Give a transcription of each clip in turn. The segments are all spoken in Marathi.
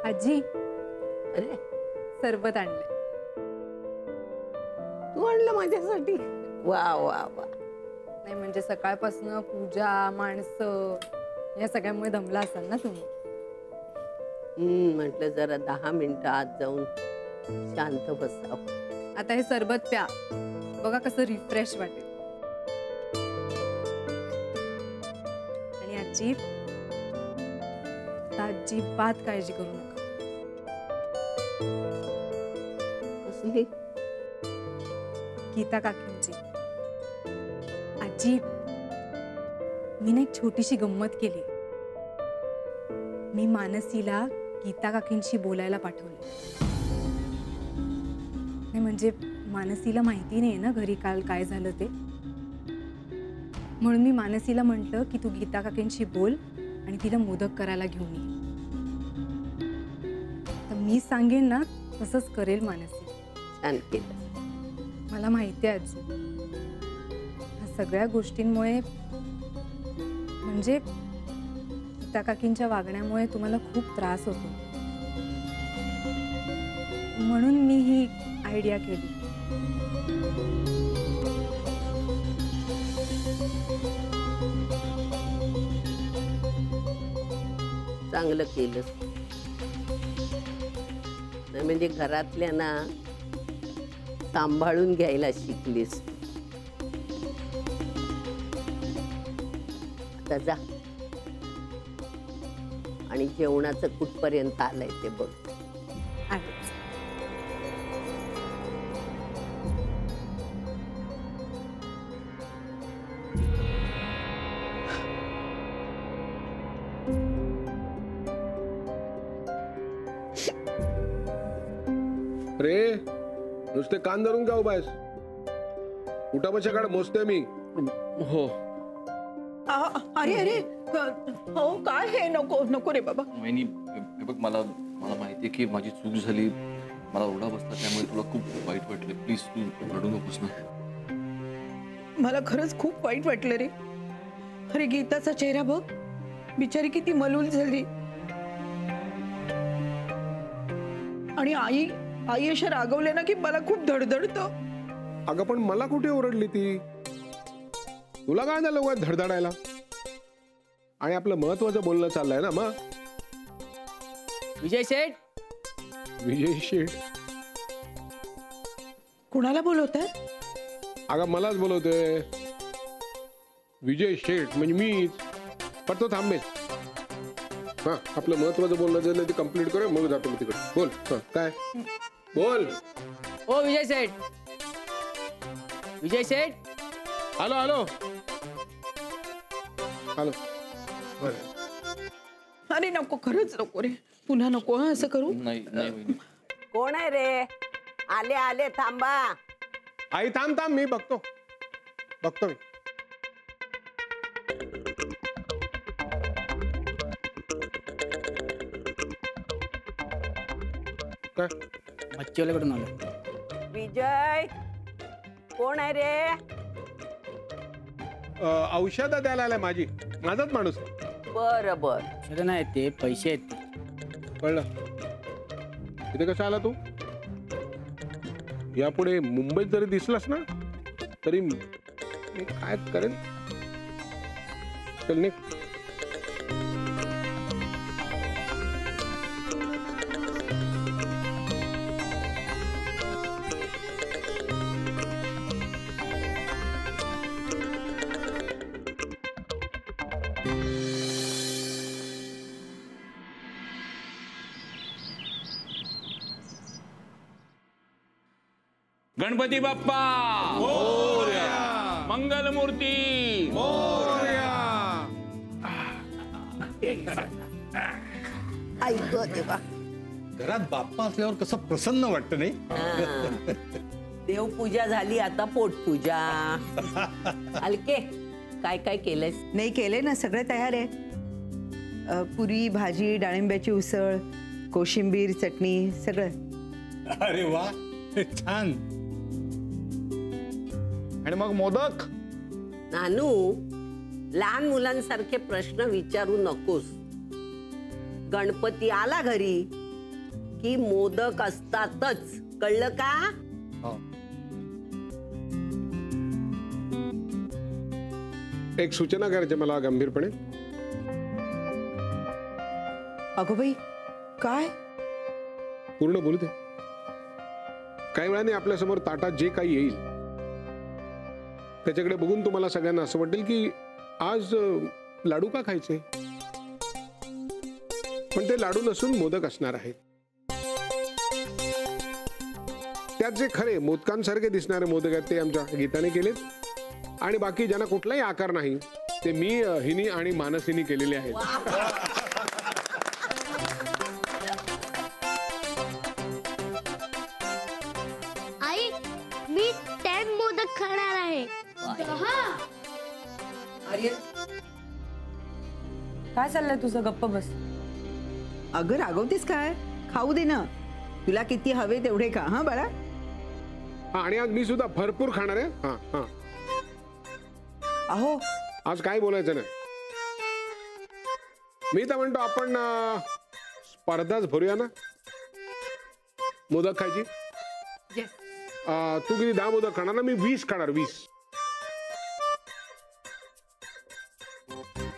आजी, अरे सरबत आणले. तू आणलं माझ्यासाठी? वा वा वा. नाही म्हणजे सकाळपासून पूजा, माणसं या सगळ्यामुळे दमला असाल ना तुम्ही. म्हटलं जरा 10 मिनिटं आत जाऊन शांत बसावं. आता हे सरबत प्या, बघा कसं रिफ्रेश वाटेल. आणि आजी, आता अजिबात काळजी करू नका. कसली? गीता काकींची. आजी, मी ना एक छोटीशी गंमत केली. मी मानसीला गीता काकींशी बोलायला पाठवले. नाही म्हणजे मानसीला माहिती नाही ना घरी काल काय झालं ते, म्हणून मी मानसीला म्हटलं की तू गीता काकींशी बोल आणि तिला मोदक करायला घेऊन ये. तर मी सांगेन ना तसंच करेल मानसी. छान केलं. मला माहिती आहे आजी, ह्या सगळ्या गोष्टींमुळे म्हणजे गीता काकींच्या वागण्यामुळे तुम्हाला खूप त्रास होतो, म्हणून मी ही आयडिया केली. चांगलं केलं. म्हणजे घरातल्यांना सांभाळून घ्यायला शिकलीस. आता जा आणि जेवणाचं कुठपर्यंत आलंय ते बघ. आलेच. रे नुसते कान धरून का उभा आहेस? उठाबशा काढ, मोजते मी. हो. अरे अरे हो काय हे नको नको रे बाबा. वहिनी हे बघ, मला माहिती आहे की माझी चूक झाली, मला ओरडा बसला, त्यामुळे तुला खूप वाईट वाटलं. प्लीज तू रडू नकोस ना. मला खरंच खूप वाईट वाटलं रे. अरे गीताचा चेहरा बघ, बिचारी किती मलूल झाली. आणि आई आई अशा रागवले ना की मला खूप धडधडतं. अगं पण मला कुठे ओरडली ती? तुला काय झालं उगाच धडधडायला? आणि आपलं महत्वाचं बोलणं चाललंय ना. मग विजय शेठ. विजय शेठ? कुणाला बोलवतात? अगं मलाच बोलवतोय. विजय शेठ म्हणजे मीच. पण तो थांबेल. हा, आपलं महत्वाचं बोलणं झालं ते कम्प्लीट करू, मग जातो मी तिकडे. बोल. काय बोल. ओ Vijay Sheth. Vijay Sheth. Hello hello hello. अरे नको, खरंच नको रे. पुन्हा नको हं असं करू. नाही नाही वहिनी. कोण आहे रे? आले आले, थांबा. आई थांब थांब, मी बघतो मी. काय? मच्छीवाल्याकडून आलो. विजय, कोण आहे रे? औषधं द्यायला आलाय माझाच माणूस. बरं बर. शरद नाही ते पैसे आहेत ते. कळलं. इथे कसा आला तू? यापुढे मुंबईत जरी दिसलास ना तरी मी काय करेन. चल निघ. गणपती बाप्पा मोरया. मंगलमूर्ती मोरया. ऐक देवा. घरात बाप्पा असल्यावर कसं प्रसन्न वाटतं नाही? देवपूजा झाली, आता पोटपूजा. अलके, काय काय केलंयस? नाही केले ना, सगळे तयार आहे. पुरी, भाजी, डाळिंब्याची उसळ, कोशिंबीर, चटणी सगळं. अरे वा, छान. आणि मग मोदक? नानू, लहान मुलांसारखे प्रश्न विचारू नकोस. गणपती आला घरी की मोदक असतातच, कळलं का? एक सूचना करायची मला गंभीरपणे. अगो बाई, काय? पूर्ण बोलू दे. काही वेळाने आपल्यासमोर ताटात जे काही येईल त्याच्याकडे बघून तुम्हाला सगळ्यांना असं वाटेल की आज लाडू का खायचे, पण ते लाडू नसून मोदक असणार आहेत. त्यात जे खरे मोदकांसारखे दिसणारे मोदक आहेत ते आमच्या गीताने केलेत, आणि बाकी ज्यांना कुठलाही आकार नाही ते मी, हिनी आणि मानसीनी केलेले आहेत. आई, मी 10 मोदक खाणार आहे. काय चाललंय तुझं? गप्प बस. अगं रागवतेस काय? खाऊ दे ना, तुला किती हवे तेवढे खा. हा बाळा. हा, आणि आज मी सुद्धा भरपूर खाणार आहे. हा हा. अहो, आज काय बोलायचं नाही. मी तर म्हणतो आपण स्पर्धाच भरूया ना मोदक खायची. तू किती 10 मोदक खाणार ना? मी 20 खाणार. 20.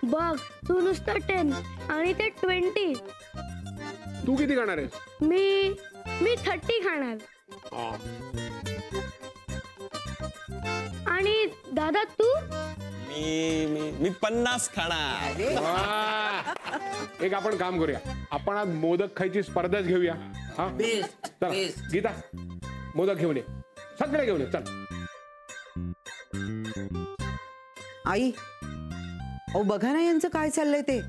बघ, तू नुसतं 10 आणि ते 20. तू किती खाणार आहेस? मी 30 खाणार. आणि दादा तू? मी 50 खाणार. एक आपण काम करूया, आपण आज मोदक खायची स्पर्धाच घेऊया. हा, चला गीता, मोदक घेऊन ये, सगळे घेऊन ये. चल आई, अहो बघा ना यांचं काय चाललंय ते.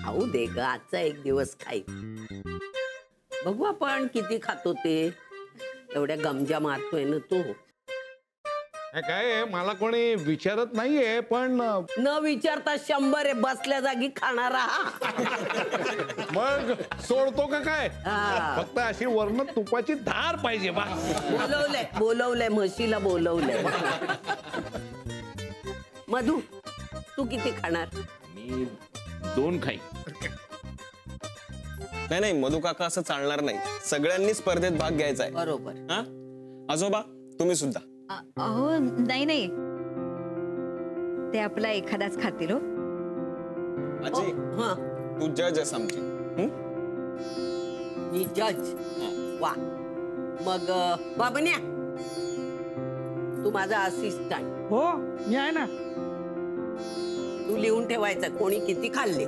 खाऊ दे ग, आजचा एक दिवस खाई. बघू आपण किती खातो ते. एवढ्या गमजा मारतोय ना तू. काय मला कोणी विचारत नाहीये, पण न विचारता 100 आहे बसल्या जागी खाणारा. मग सोडतो का काय? हा. फक्त अशी वर्ण तुपाची धार पाहिजे बा. बोलवलंय म्हशीला बोलवलंय. मधू, तू किती खाणार? मी 2 खाईन. नाही मधु काका, असं चालणार नाही. सगळ्यांनी स्पर्धेत भाग घ्यायचा आहे. बरोबर. हा, आजोबा तुम्ही सुद्धा. अहो नाही, ते आपला एखादाच खातील. हो आजी, हा, तू जज आहेस आमची. मी जज. वा. मग बाबन्या, तू माझा असिस्टंट. हो, मी आहे ना. तू लिहून ठेवायचं कोणी किती खाल्ले.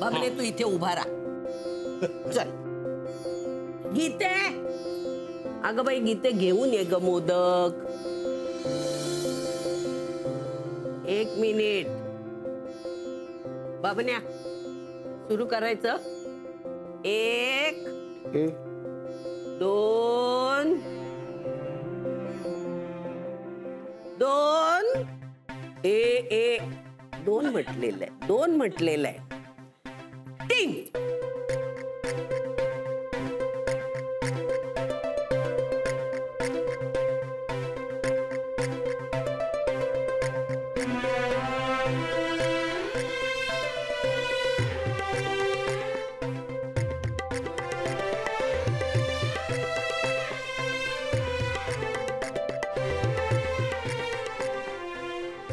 बाबने, तू इथे उभा राहा. चल गीते. अगं बाई गीते, घेऊन ये ग मोदक. 1 मिनिट. बाबन्या, सुरू करायचं. 1 2 2 2 म्हटलेलं आहे. 2 म्हटलेलं आहे. 3.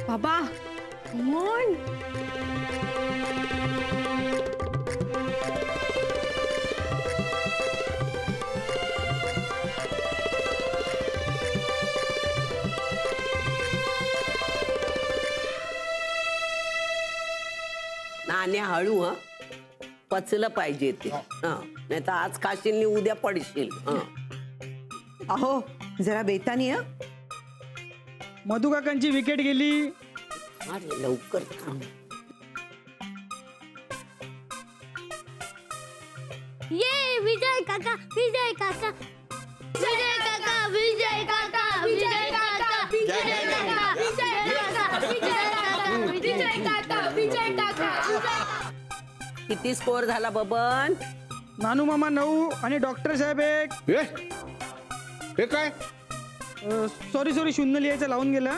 बाबा, come on. नाण्या हळू. हा, पचलं पाहिजे ते. नाही तर आज खाशील नि उद्या पडशील. अहो जरा बेतानी. मधु काकांची विकेट गेली. अरे लवकर थांब. ये विजय काका, विजय काका, विजय काका, विजय काका, विजय काका, विजय काका, विजय काका, विजय काका, विजय काका. किती स्कोर झाला बबन? नानू मामा 9 आणि डॉक्टर साहेब 1. हे काय? सॉरी 0 लिहायचं लावून गेला.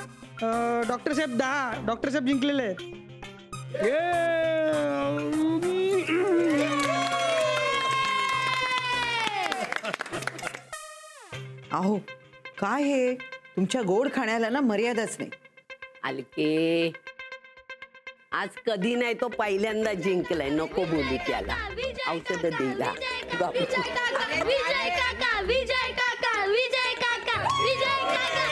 डॉक्टर साहेब 10. डॉक्टर साहेब जिंकलेले आहेत. अहो काय हे, तुमच्या गोड खाण्याला ना मर्यादाच नाही. अलके, आज कधी नाही तो पहिल्यांदा जिंकलाय. नको बोलू त्याला. औषध दिला. विजय काका, विजय काका, विजय काका, विजय काका.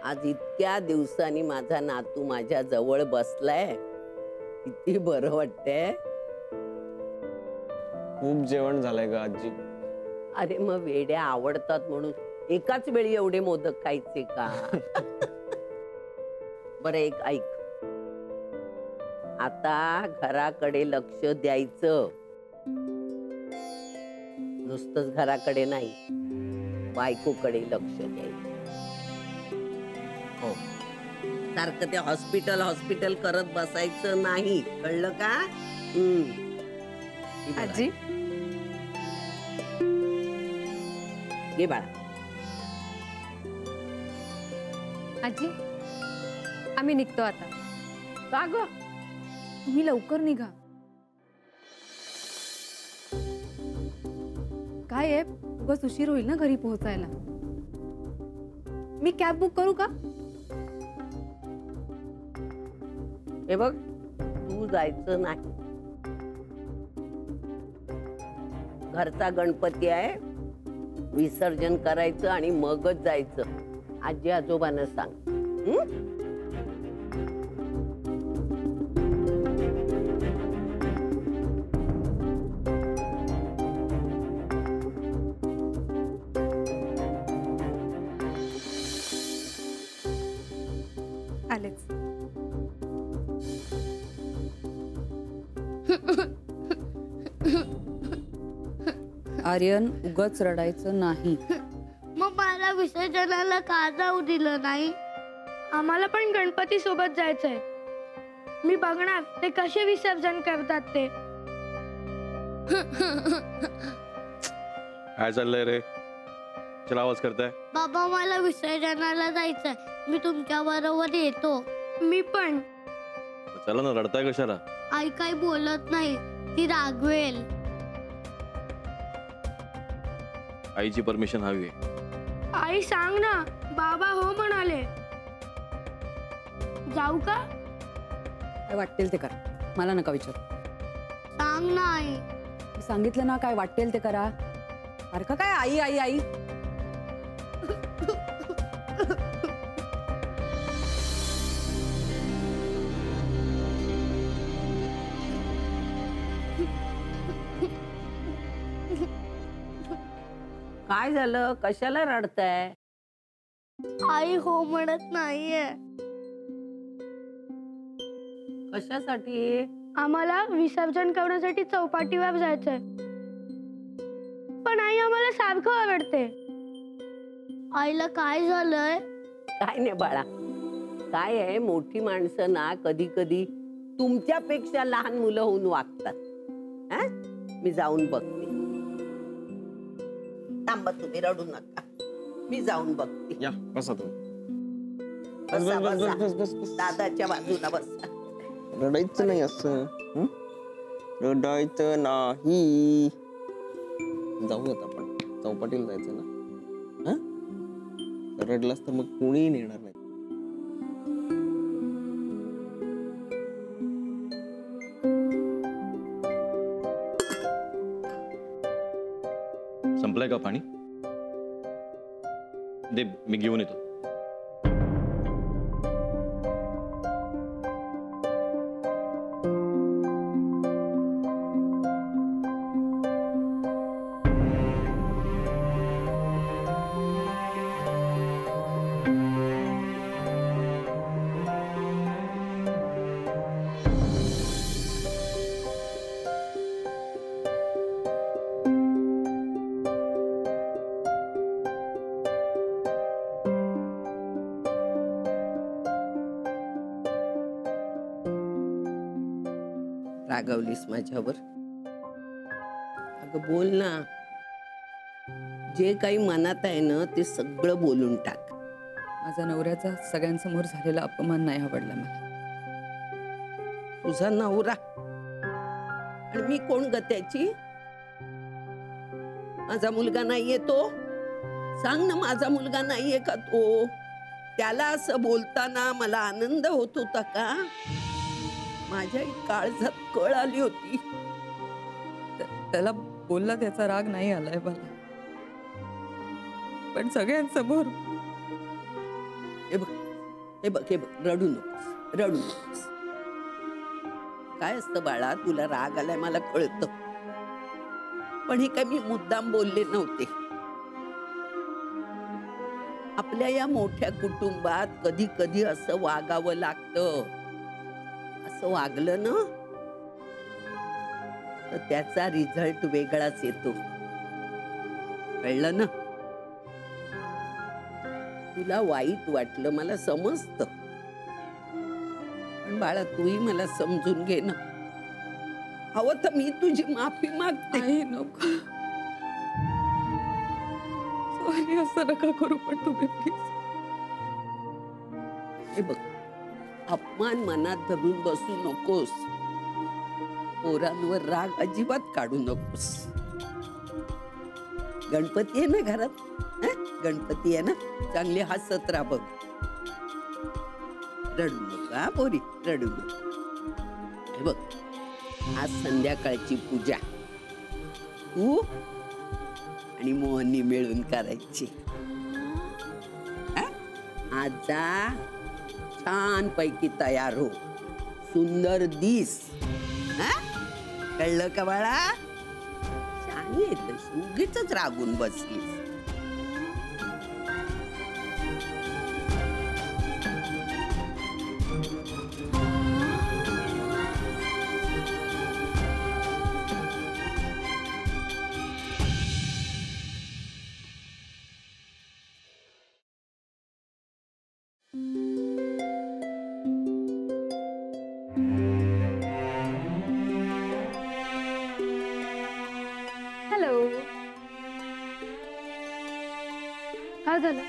आज इतक्या दिवसांनी माझा नातू माझ्या जवळ बसलाय. किती बरं वाटतंय. खूप जेवण झालंय ग आजी. अरे मग वेड्या आवडतात म्हणून एकाच वेळी एवढे मोदक खायचे का? बरं एक ऐक, आता घराकडे लक्ष द्यायचं. नुसतंच घराकडे नाही, बायकोकडे लक्ष द्यायचं. हो, सारखं ते हॉस्पिटल करत बसायचं नाही, कळलं का? आजी घे बाळा. आजी आम्ही निघतो आता. का ग? तुम्ही लवकर निघा. काय आहे, उगाच उशीर होईल ना घरी पोहोचायला. मी कॅब बुक करू का? हे बघ, तू जायचं नाही. घरचा गणपती आहे, विसर्जन करायचं आणि मगच जायचं. आजी आजोबांना सांग. आलेच. आर्यन, उगाच रडायचं नाही. मग मला विसर्जनाला का जाऊ दिलं नाही? आम्हाला पण गणपती सोबत जायचंय. मी बघणार ते कसे विसर्जन करतात ते. काय चाललंय रे? चला आवाज करताय. बाबा मला विसर्जनाला जायचंय. मी तुमच्या बरोबर येतो. मी पण. चला ना, रडताय कशाला? आई काही बोलत नाही, ती रागवेल. आईची परमिशन हवी आहे. आई सांग ना, बाबा हो म्हणाले. जाऊ का? काय वाटेल ते करा, मला नका विचारू. सांग ना आई. मी सांगितलं ना, काय वाटेल ते करा. सारखं काय आई आई आई. काय झालं? कशाला रडताय? आई हो म्हणत नाहीये. कशासाठी? आम्हाला विसर्जन करण्यासाठी चौपाटीवर जायचंय. पण आई आम्हाला सारखं ओरडते. आईला काय झालंय? काय नाही बाळा, काय आहे, मोठी माणसं ना कधी कधी तुमच्यापेक्षा लहान मुलं होऊन वागतात. मी जाऊन बघते. थांबा, तुम्ही रडू नका, मी जाऊन बघते. या बसा तुम्ही. बसा, बस, बसा. बस, बस, बस. दादाच्या बाजूला बसा. रडायचं नाही असं. रडायचं नाही. जाऊयात आपण, चौपाटीला जायचं ना. रडलास तर मग कोणीही नेणार नाही. संपलंय का पाणी? दे, मी घेऊन येतो. रागवलीस माझ्यावर? अगं बोल ना. जे काही मनात आहे ना ते सगळं बोलून टाक. माझा नवऱ्याचा सगळ्यांसमोर झालेला अपमान नाही आवडला मला. तुझा नवरा आणि मी कोण ग त्याची? माझा मुलगा नाहीये तो? सांग ना, माझा मुलगा नाहीये का तो? त्याला असं बोलताना मला आनंद होत होता का? माझ्या काळजात कळ आली होती. त्याला बोलला त्याचा राग नाही आलाय मला, पण सगळ्यांसमोर. हे बघ हे बघ हे बघ, रडू नकोस, रडू नकोस. काय असतं बाळा, तुला राग आलाय मला कळतं, पण हे काय मी मुद्दाम बोलले नव्हते. आपल्या या मोठ्या कुटुंबात कधी कधी असं वागावं लागतं. असं वागलं ना तर त्याचा रिझल्ट वेगळाच येतो. कळलं ना? तुला वाईट वाटलं मला समजतं, पण बाळा तूही मला समजून घे ना. हवं तर मी तुझी माफी मागते. नको, सॉरी, असं नका करू, पण तुम्ही प्लीज. हे बघ, अपमान मनात धरून बसू नकोस. पोरांवर राग अजिबात काढू नकोस. गणपती आहे ना घरात, गणपती आहे ना, चांगले हसत राहा बघ. रडू नको हा पोरी, रडू नको. हे बघ, आज संध्याकाळची पूजा तू आणि मोहननी मिळून करायची. आज जा, छान पैकी तयार हो, सुंदर दिस. कळलं का बाळा? छान येत, उगीच रागून बसलीस. हॅलो, काय झालं?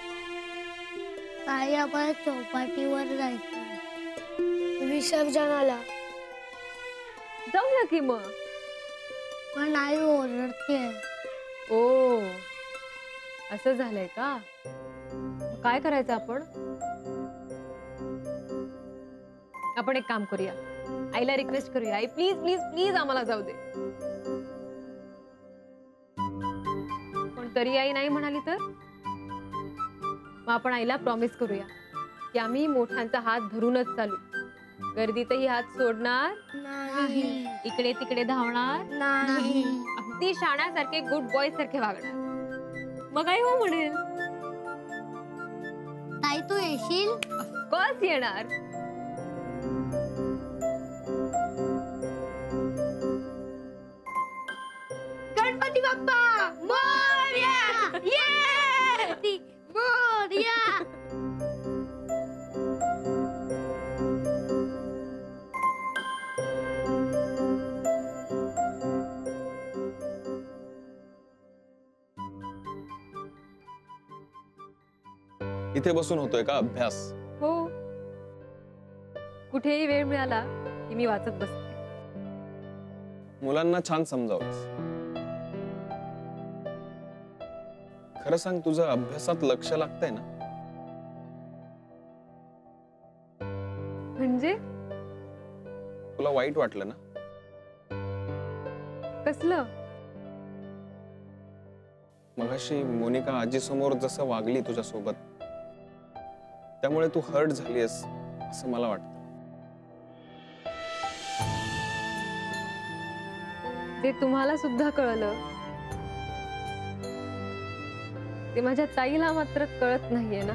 काही आपण चौपाटीवर जायचं विसर्जनाला. जाऊया की मग. पण आई ओरडते. ओ, असं झालंय का? काय करायचं आपण? आपण एक काम करूया, आईला रिक्वेस्ट करूया, आई प्लीज प्लीज प्लीज आम्हाला जाऊ दे. पण तरी आई नाही म्हणाली तर मग आपण आईला प्रॉमिस करूया की आम्ही मोठ्यांचा हात धरूनच चालू. गर्दीतही हात सोडणार नाही, इकडे तिकडे धावणार नाही, अगदी शाण्यासारखे गुड बॉय सारखे वागणार. मग आई हो म्हणेल. ताई तू येशील? ऑफकोर्स येणार. गणपती बाप्पा मोरया! ये! मोरया! इथे बसून होतोय का अभ्यास? हो, कुठेही वेळ मिळाला की मी वाचत बसते. मुलांना छान समजावस. खरं सांग, तुझं अभ्यासात लक्ष लागतंय ना? म्हणजे तुला वाईट वाटलं ना? कसलं? मगाशी मोनिका आजी समोर जसं वागली तुझ्या सोबत, त्यामुळे तू हर्ट झालीस असं मला वाटतं. ते तुम्हाला सुद्धा कळलं, ते माझ्या ताईला मात्र कळत नाहीये ना.